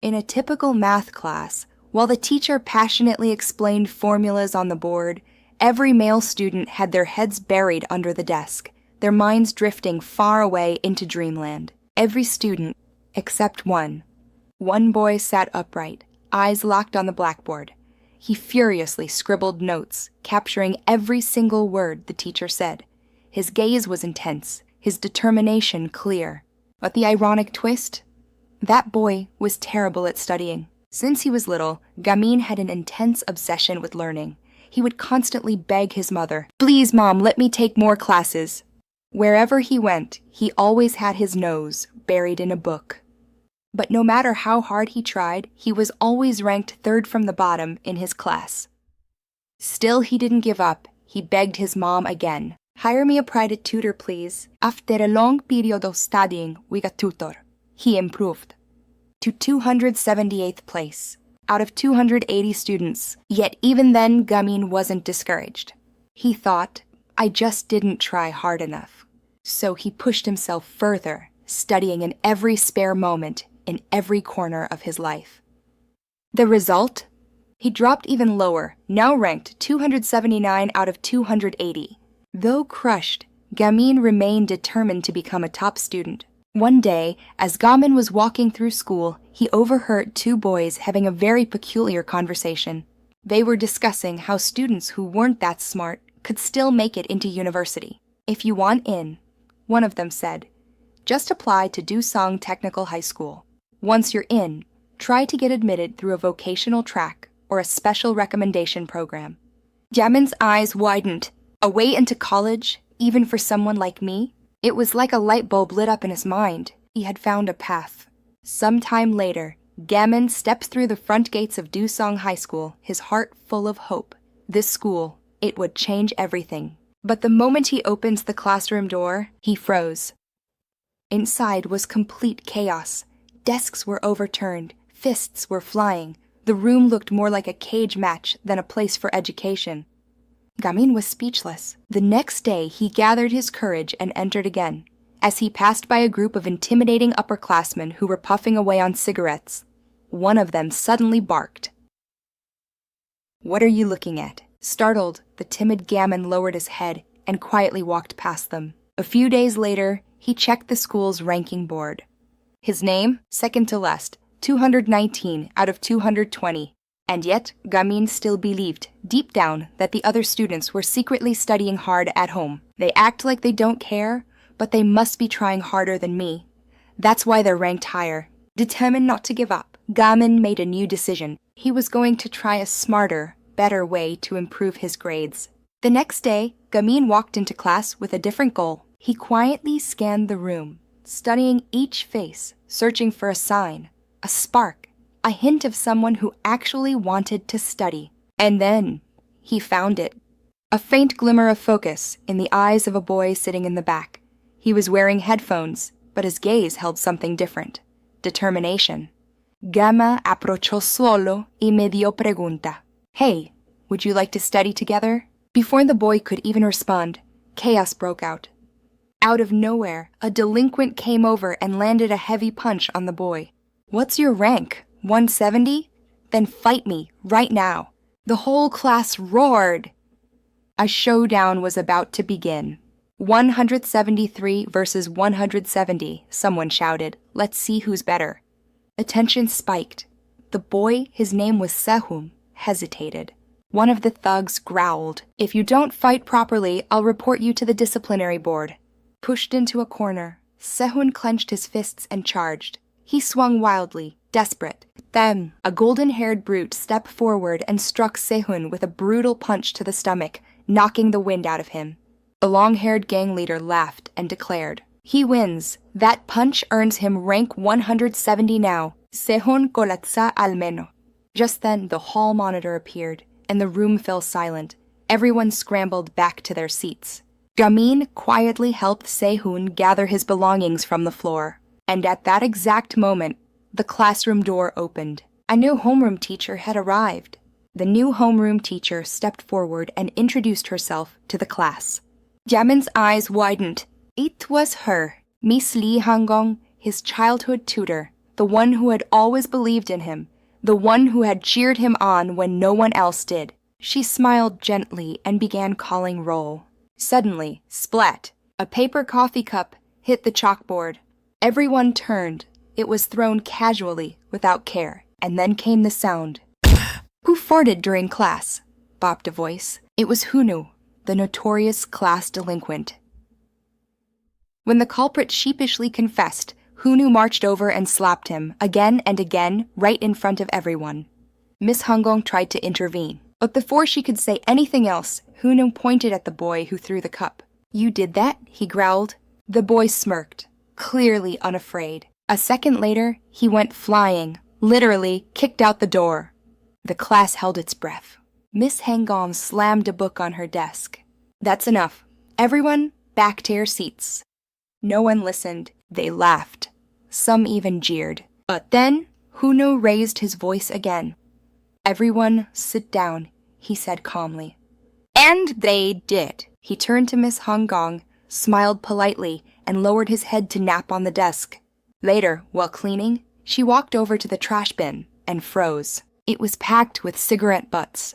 In a typical math class, while the teacher passionately explained formulas on the board, every male student had their heads buried under the desk, their minds drifting far away into dreamland. Every student, except one. One boy sat upright, eyes locked on the blackboard. He furiously scribbled notes, capturing every single word the teacher said. His gaze was intense, his determination clear. But the ironic twist? That boy was terrible at studying. Since he was little, Ga-min had an intense obsession with learning. He would constantly beg his mother, "Please, Mom, let me take more classes." Wherever he went, he always had his nose buried in a book. But no matter how hard he tried, he was always ranked third from the bottom in his class. Still, he didn't give up. He begged his mom again. "Hire me a private tutor, please." After a long period of studying with a tutor, he improved to 278th place out of 280 students. Yet even then, Ga-min wasn't discouraged. He thought, "I just didn't try hard enough." So he pushed himself further, studying in every spare moment, in every corner of his life. The result? He dropped even lower, now ranked 279 out of 280. Though crushed, Ga-min remained determined to become a top student. One day, as Ga-min was walking through school, he overheard two boys having a very peculiar conversation. They were discussing how students who weren't that smart could still make it into university. "If you want in," one of them said, "just apply to Dusong Technical High School. Once you're in, try to get admitted through a vocational track or a special recommendation program." Ga-min's eyes widened. A way into college, even for someone like me? It was like a light bulb lit up in his mind. He had found a path. Sometime later, Ga-min stepped through the front gates of Dusong High School, his heart full of hope. This school, it would change everything. But the moment he opened the classroom door, he froze. Inside was complete chaos. Desks were overturned, fists were flying. The room looked more like a cage match than a place for education. Ga-min was speechless. The next day, he gathered his courage and entered again. As he passed by a group of intimidating upperclassmen who were puffing away on cigarettes, one of them suddenly barked. "What are you looking at?" Startled, the timid Ga-min lowered his head and quietly walked past them. A few days later, he checked the school's ranking board. His name, second to last, 219 out of 220. And yet, Ga-min still believed, deep down, that the other students were secretly studying hard at home. They act like they don't care, but they must be trying harder than me. That's why they're ranked higher. Determined not to give up, Ga-min made a new decision. He was going to try a smarter, better way to improve his grades. The next day, Ga-min walked into class with a different goal. He quietly scanned the room, studying each face, searching for a sign, a spark, a hint of someone who actually wanted to study. And then, he found it. A faint glimmer of focus in the eyes of a boy sitting in the back. He was wearing headphones, but his gaze held something different. Determination. Gama approchó solo y me dio pregunta. "Hey, would you like to study together?" Before the boy could even respond, chaos broke out. Out of nowhere, a delinquent came over and landed a heavy punch on the boy. "What's your rank? 170? Then fight me, right now." The whole class roared. A showdown was about to begin. 173 versus 170, someone shouted. "Let's see who's better." Attention spiked. The boy, his name was Sehun, hesitated. One of the thugs growled, "If you don't fight properly, I'll report you to the disciplinary board." Pushed into a corner, Sehun clenched his fists and charged. He swung wildly, desperate. Then, a golden-haired brute stepped forward and struck Sehun with a brutal punch to the stomach, knocking the wind out of him. The long-haired gang leader laughed and declared, "He wins. That punch earns him rank 170 now. Sehun colapsa al menos." Just then, the hall monitor appeared, and the room fell silent. Everyone scrambled back to their seats. Ga-min quietly helped Sehun gather his belongings from the floor. And at that exact moment, the classroom door opened. A new homeroom teacher had arrived. The new homeroom teacher stepped forward and introduced herself to the class. Ga-min's eyes widened. It was her, Miss Lee Hangong, his childhood tutor, the one who had always believed in him, the one who had cheered him on when no one else did. She smiled gently and began calling roll. Suddenly, splat! A paper coffee cup hit the chalkboard. Everyone turned. It was thrown casually, without care, and then came the sound. Who farted during class? Bopped a voice. It was Hunu, the notorious class delinquent. When the culprit sheepishly confessed, Hunu marched over and slapped him, again and again, right in front of everyone. Miss Hangong tried to intervene, but before she could say anything else, Hunu pointed at the boy who threw the cup. "You did that?" he growled. The boy smirked, clearly unafraid. A second later, he went flying, literally kicked out the door. The class held its breath. Miss Hangong slammed a book on her desk. "That's enough. Everyone, back to your seats." No one listened. They laughed. Some even jeered. But then, Hunu raised his voice again. "Everyone, sit down," he said calmly. And they did. He turned to Miss Hangong, smiled politely, and lowered his head to nap on the desk. Later, while cleaning, she walked over to the trash bin and froze. It was packed with cigarette butts.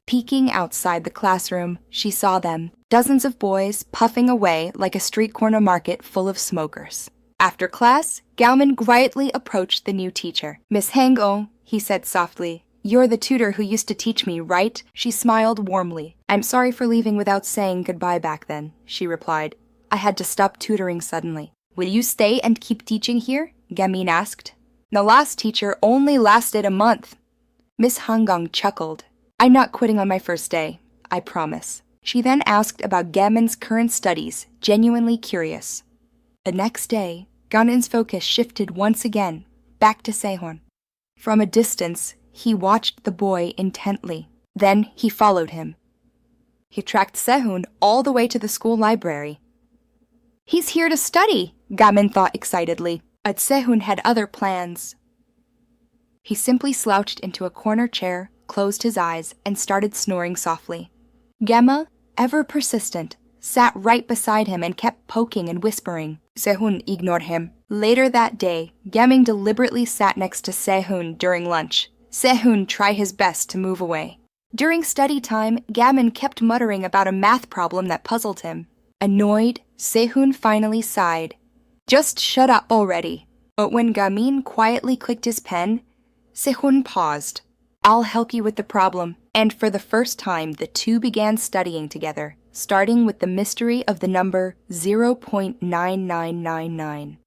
Peeking outside the classroom, she saw them, dozens of boys puffing away like a street corner market full of smokers. After class, Ga-min quietly approached the new teacher. "Miss Hangong," he said softly, "you're the tutor who used to teach me, right?" She smiled warmly. "I'm sorry for leaving without saying goodbye back then," she replied. "I had to stop tutoring suddenly." "Will you stay and keep teaching here?" Ga-min asked. "The last teacher only lasted a month." Miss Hangong chuckled. "I'm not quitting on my first day, I promise." She then asked about Ga-min's current studies, genuinely curious. The next day, Ga-min's focus shifted once again, back to Sehun. From a distance, he watched the boy intently. Then he followed him. He tracked Sehun all the way to the school library. "He's here to study," Ga-min thought excitedly. But Sehun had other plans. He simply slouched into a corner chair, closed his eyes, and started snoring softly. Gemma, ever persistent, sat right beside him and kept poking and whispering. Sehun ignored him. Later that day, Ga-min deliberately sat next to Sehun during lunch. Sehun tried his best to move away. During study time, Ga-min kept muttering about a math problem that puzzled him. Annoyed, Sehun finally sighed. "Just shut up already." But when Ga-min quietly clicked his pen, Sehun paused. "I'll help you with the problem." And for the first time, the two began studying together, starting with the mystery of the number 0.9999.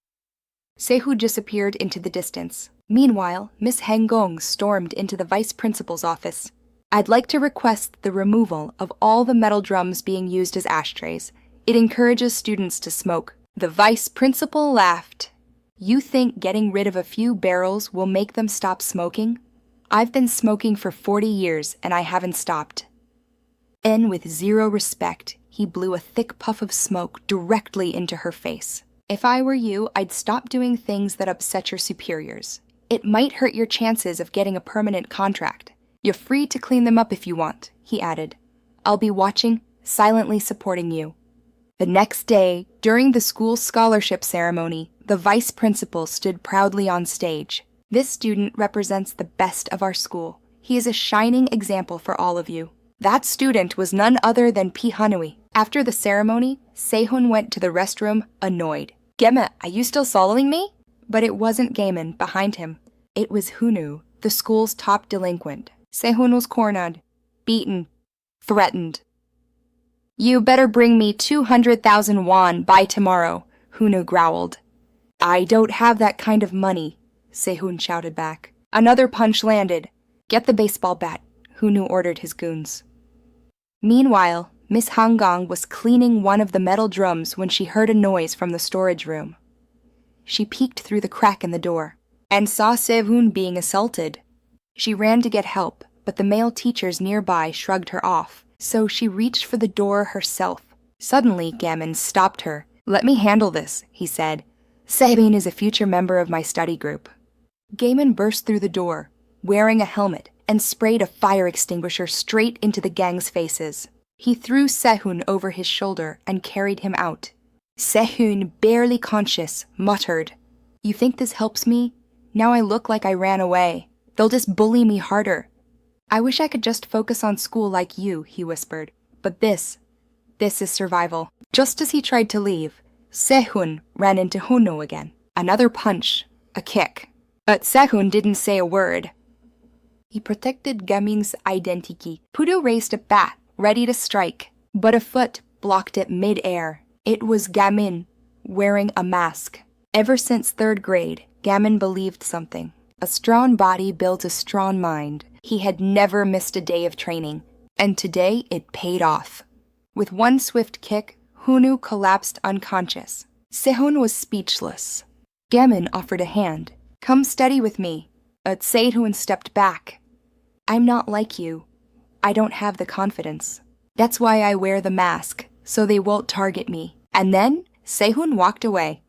Sehun disappeared into the distance. Meanwhile, Miss Hangong stormed into the vice principal's office. "I'd like to request the removal of all the metal drums being used as ashtrays. It encourages students to smoke." The vice principal laughed. "You think getting rid of a few barrels will make them stop smoking? I've been smoking for 40 years and I haven't stopped." And with zero respect, he blew a thick puff of smoke directly into her face. "If I were you, I'd stop doing things that upset your superiors. It might hurt your chances of getting a permanent contract. You're free to clean them up if you want," he added. "I'll be watching, silently supporting you." The next day, during the school scholarship ceremony, the vice principal stood proudly on stage. "This student represents the best of our school. He is a shining example for all of you." That student was none other than Pi Hanui. After the ceremony, Sehun went to the restroom, annoyed. "Gemma, are you still following me?" But it wasn't Ga-min behind him. It was Hunu, the school's top delinquent. Sehun was cornered, beaten, threatened. "You better bring me 200,000 won by tomorrow," Hunu growled. "I don't have that kind of money," Sehun shouted back. Another punch landed. "Get the baseball bat," Hunu ordered his goons. Meanwhile, Miss Hangong was cleaning one of the metal drums when she heard a noise from the storage room. She peeked through the crack in the door and saw Sehun being assaulted. She ran to get help, but the male teachers nearby shrugged her off, so she reached for the door herself. Suddenly, Ga-min stopped her. "Let me handle this," he said. "Sehun is a future member of my study group." Ga-min burst through the door, wearing a helmet, and sprayed a fire extinguisher straight into the gang's faces. He threw Sehun over his shoulder and carried him out. Sehun, barely conscious, muttered, "You think this helps me? Now I look like I ran away. They'll just bully me harder. I wish I could just focus on school like you, he whispered. But this is survival. Just as he tried to leave, Sehun ran into Hono again. Another punch, a kick. But Sehun didn't say a word. He protected Ga-min's identity. Pudo raised a bat, ready to strike, but a foot blocked it mid-air. It was Ga-min, wearing a mask. Ever since 3rd grade, Ga-min believed something. A strong body builds a strong mind. He had never missed a day of training, and today it paid off. With one swift kick, Hunu collapsed unconscious. Sehun was speechless. Ga-min offered a hand. Come study with me. But Sehun stepped back. I'm not like you. I don't have the confidence. That's why I wear the mask, so they won't target me. And then Sehun walked away.